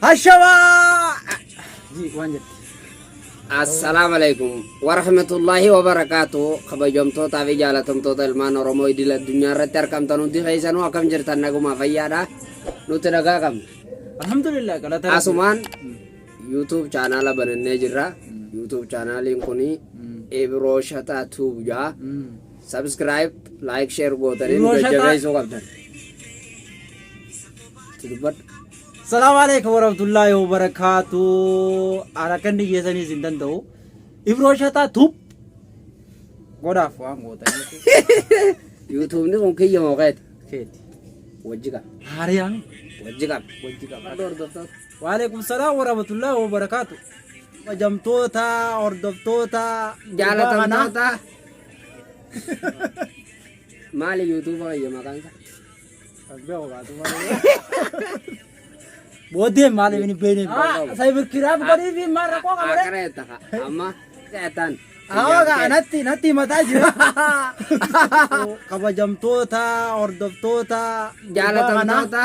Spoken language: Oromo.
Hashama. Wanjir. Assalamualaikum warahmatullahi wabarakatuh. Kabajamtoota fi jaalatamtoota ilmaan Oromoo idil addunyaa irratti argamtan hundi keessanuu akkam jirtan naguma fayyaadha. Nuti nagaa qabna. Alhamdulillah galata. Asumaan YouTube channel banannee jirra. YouTube channelin kuni Ibro Shataa Tube jaa. Subscribe, like, share gootanii jajjabeessuu qabdan. Assalamualaikum warahmatullahi wabarakatuh. Arakan di biasanya sindan tahu. Ibro Shataa Tube. Godaf waan gootanii. YouTube ni kun kiyya mooqeeti. Keeti. Wajjika. Hariyan. Wajjika. Waalaikumsalam warahmatullahi wabarakatuh. Majamtoota, hordoftoota, jaalatamtoota. Maali YouTube ayya maqaan isaa? Boodee maali ini beene. Saya berkira bukan ini marah kok kamu deh. Kereta kak, ama setan. Kak, nanti mata aja. Kabajamtoota, hordoftoota, jaalatamtoota.